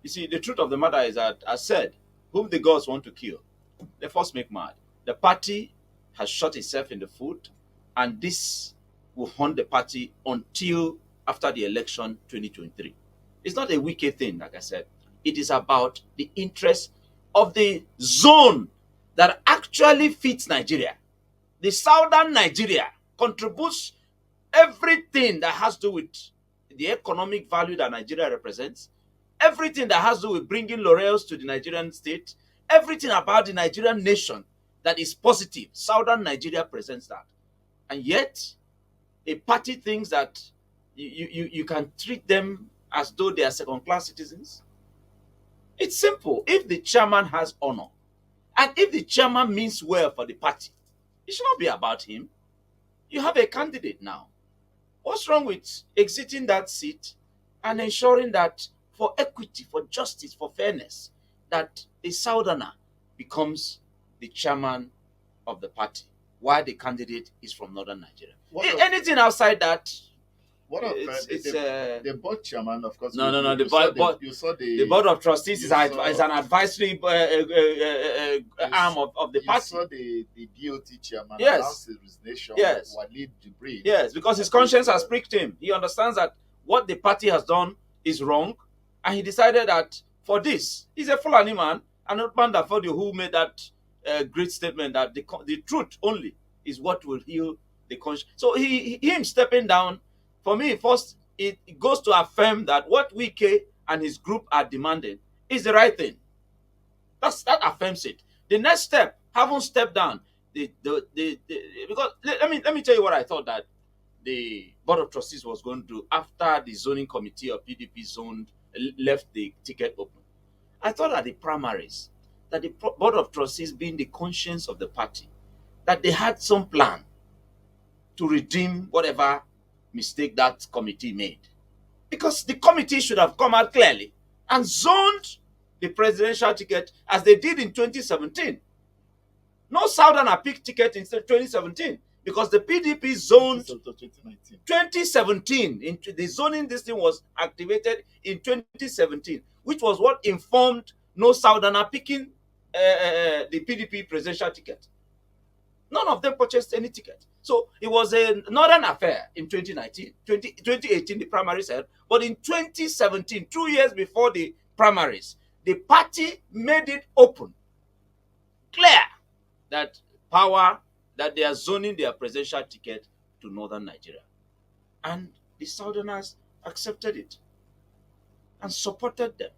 You see, the truth of the matter is that, as said, whom the gods want to kill, they first make mad. The party has shot itself in the foot, and this will haunt the party until after the election 2023. It's not a wicked thing, like I said. It is about the interest of the zone that actually fits Nigeria. The southern Nigeria contributes everything that has to do with the economic value that Nigeria represents, everything that has to do with bringing laurels to the Nigerian state, everything about the Nigerian nation that is positive. Southern Nigeria presents that. And yet, a party thinks that you can treat them as though they are second-class citizens. It's simple. If the chairman has honor, and if the chairman means well for the party, it should not be about him. You have a candidate now. What's wrong with exiting that seat and ensuring that for equity, for justice, for fairness, that a southerner becomes the chairman of the party, while the candidate is from northern Nigeria? Anything outside that, the board chairman, of course. No. The board of trustees is an advisory arm of the party. You saw the BOT chairman announce his resignation. Yes. Walid Jibril. Yes, because his conscience has pricked him. He understands that what the party has done is wrong, and he decided that for this, he's a Fulani man, and not Bandafodio, who made that great statement that the truth only is what will heal the conscience. So him stepping down, for me, first, it goes to affirm that what Wike and his group are demanding is the right thing. That affirms it. The next step, haven't stepped down. Because let me tell you what I thought that the board of trustees was going to do after the zoning committee of PDP left the ticket open. I thought at the primaries that the board of trustees, being the conscience of the party, that they had some plan to redeem whatever mistake that committee made. Because the committee should have come out clearly and zoned the presidential ticket as they did in 2017. No southerner picked ticket in 2017 because the PDP zoned 2017. Into the zoning, this thing was activated in 2017, which was what informed no southerner picking the PDP presidential ticket. None of them purchased any ticket. So it was a northern affair in 2019. 2018, the primaries held. But in 2017, 2 years before the primaries, the party made it open, clear, that they are zoning their presidential ticket to northern Nigeria. And the southerners accepted it and supported them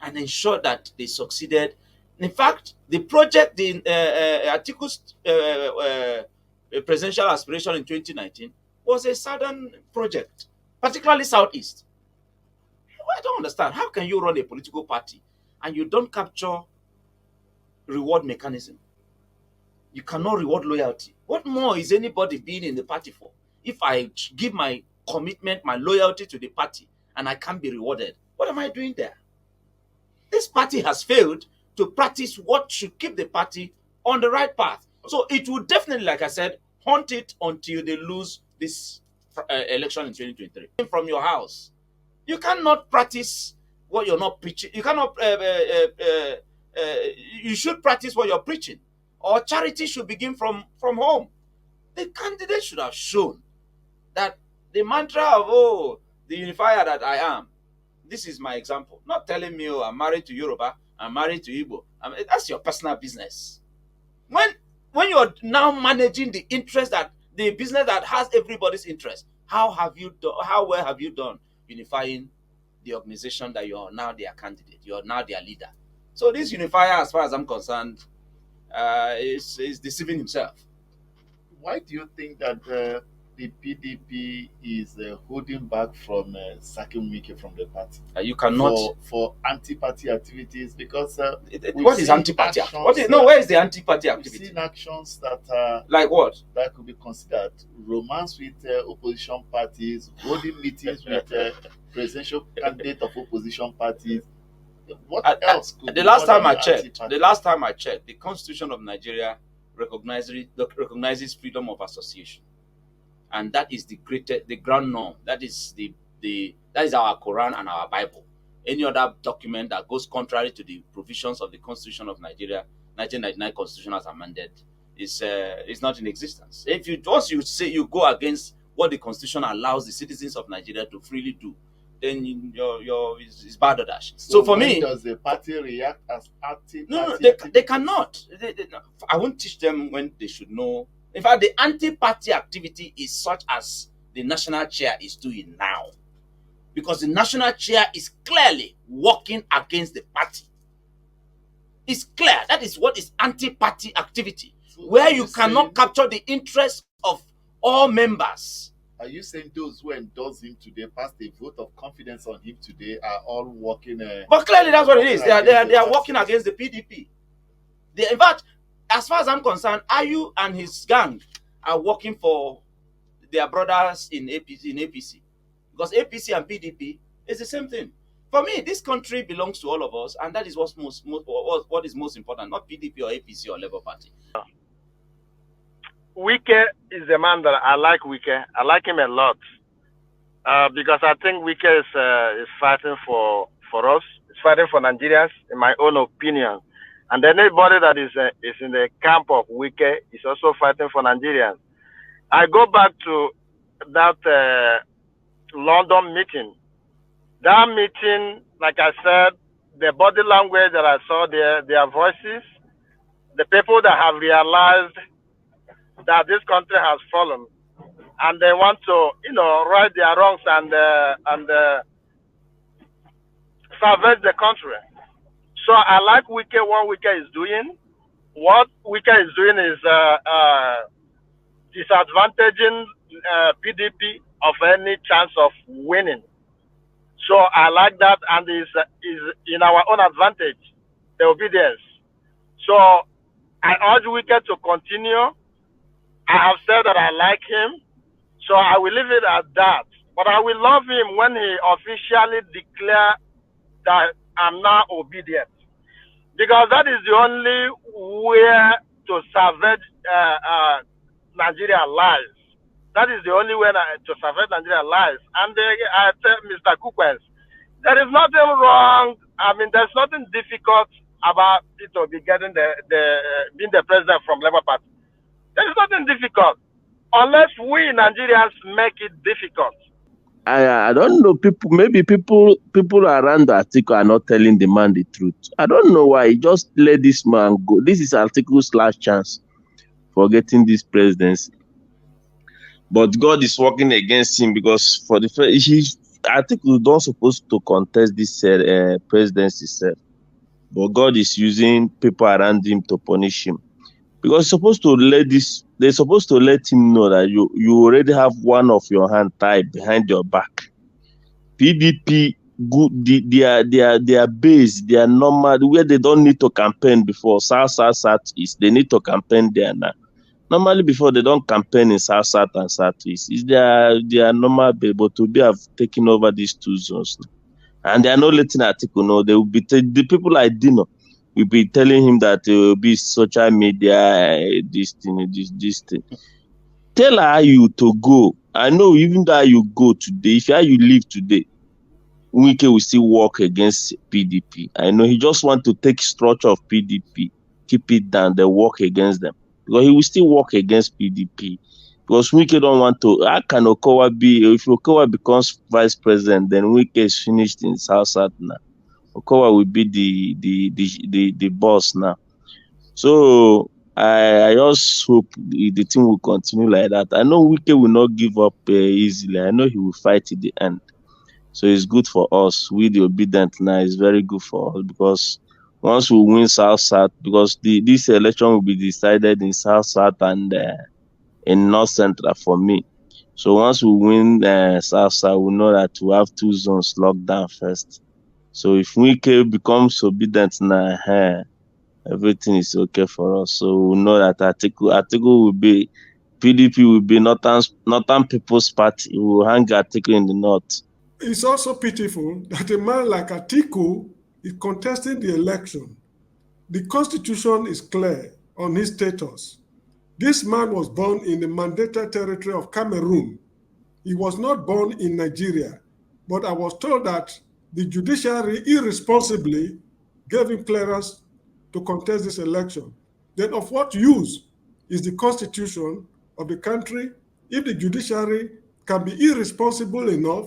and ensured that they succeeded. In fact, the project, the Articles presidential aspiration in 2019 was a southern project, particularly southeast. I don't understand. How can you run a political party and you don't capture reward mechanism? You cannot reward loyalty. What more is anybody being in the party for? If I give my commitment, my loyalty to the party, and I can't be rewarded, what am I doing there? This party has failed to practice what should keep the party on the right path. So it will definitely, like I said, haunt it until they lose this election in 2023. From your house, you cannot practice what you're not preaching. You cannot. You should practice what you're preaching, or charity should begin from home. The candidate should have shown that the mantra of the unifier that I am. This is my example. Not telling me, I'm married to Yoruba, I'm married to Igbo. That's your personal business. When you're now managing the business that has everybody's interest, how well have you done unifying the organization that you are now their candidate, you are now their leader? So this unifier, as far as I'm concerned, is deceiving himself. Why do you think that the PDP is holding back from sacking Wike from the party? You cannot for anti-party activities, because what is anti-party? Where is the anti-party activity? We've seen actions that like what? That could be considered romance with opposition parties, holding meetings with presidential candidate of opposition parties. What else could the last time I checked, the Constitution of Nigeria recognizes freedom of association, and that is the ground norm. That is our Quran and our Bible. any other document that goes contrary to the provisions of the Constitution of Nigeria, 1999 Constitution as amended, is not in existence. If you once you say you go against what the Constitution allows the citizens of Nigeria to freely do, then it's bad dash. So for me, does the party react as active? No, they cannot. I won't teach them when they should know. In fact, the anti-party activity is such as the national chair is doing now, because the national chair is clearly working against the party. It's clear that is what is anti-party activity, where you cannot capture the interest of all members. Are you saying those who endorse him today, passed a vote of confidence on him today, are all working? But clearly, that's what it is. They are working against the PDP. In fact, as far as I'm concerned, Ayu and his gang are working for their brothers in APC, because APC and PDP is the same thing. For me, this country belongs to all of us, and that is what is most important, not PDP or APC or Labour Party. Wike is the man that I like. Wike, I like him a lot because I think Wike is fighting for us. He's fighting for Nigerians, in my own opinion. And anybody that is in the camp of Wike is also fighting for Nigerians. I go back to that London meeting. That meeting, like I said, the body language that I saw there, their voices, the people that have realized that this country has fallen, and they want to, right their wrongs and salvage the country. So I like Wike, what Wike is doing. What Wike is doing is disadvantaging PDP of any chance of winning. So I like that, and is in our own advantage, the obedience. So I urge Wike to continue. I have said that I like him, so I will leave it at that. But I will love him when he officially declares that I'm now obedient. Because that is the only way to salvage Nigeria lives. That is the only way to salvage Nigeria lives. And I tell Mr. Kukwens, there is nothing wrong. I mean, there's nothing difficult about it to be getting being the president from Labour Party. There is nothing difficult, unless we Nigerians make it difficult. I don't know. People around the article are not telling the man the truth. I don't know why. He just let this man go. This is article's last chance for getting this presidency. But God is working against him, because for the first, article don't supposed to contest this presidency itself. But God is using people around him to punish him. Because they're supposed to let him know that you already have one of your hand tied behind your back. PDP, their base, their normal, where they don't need to campaign before, South, East, they need to campaign there now. Normally before, they don't campaign in South and Southeast. It's their normal base, but to have taken over these two zones now. And they are not letting article know. They will be the people like Dino. We'll be telling him that it will be social media, this thing. Tell her you to go. I know even though you go today, if you leave today, Wike will still work against PDP. I know he just want to take structure of PDP, keep it down, then work against them. Because he will still work against PDP. Because Wike don't want to. How can Okowa be? If Okowa becomes vice president, then Wike is finished in South now. Okowa will be the boss now. So I just hope the thing will continue like that. I know Wike will not give up easily. I know he will fight to the end. So it's good for us. We the obedient now is very good for us, because once we win South, because this election will be decided in South and in North Central for me. So once we win South, we know that we have two zones locked down first. So if Wike becomes obedient now, everything is okay for us. So we know that article will be, PDP will be Northern People's Party. We will hang article in the north. It's also pitiful that a man like Atiku is contesting the election. The constitution is clear on his status. This man was born in the mandated territory of Cameroon. He was not born in Nigeria, but I was told that the judiciary irresponsibly gave him clearance to contest this election. Then of what use is the constitution of the country if the judiciary can be irresponsible enough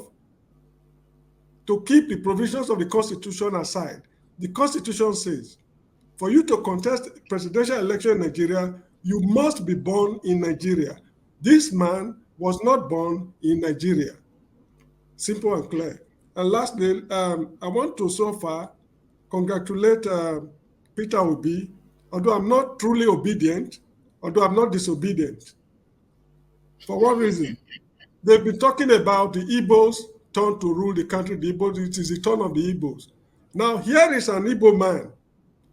to keep the provisions of the constitution aside? The constitution says, for you to contest presidential election in Nigeria, you must be born in Nigeria. This man was not born in Nigeria. Simple and clear. And lastly, I want to so far congratulate Peter Obi, although I'm not truly obedient, although I'm not disobedient. For what reason? They've been talking about the Igbos' turn to rule the country. The Igbos, it is the turn of the Igbos. Now, here is an Igbo man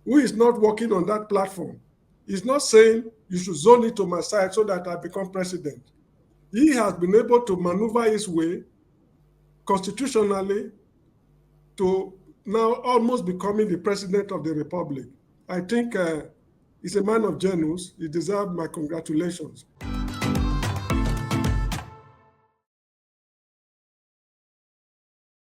who is not working on that platform. He's not saying you should zone it to my side so that I become president. He has been able to maneuver his way constitutionally to now almost becoming the president of the republic. I think he's a man of genius. He deserves my congratulations.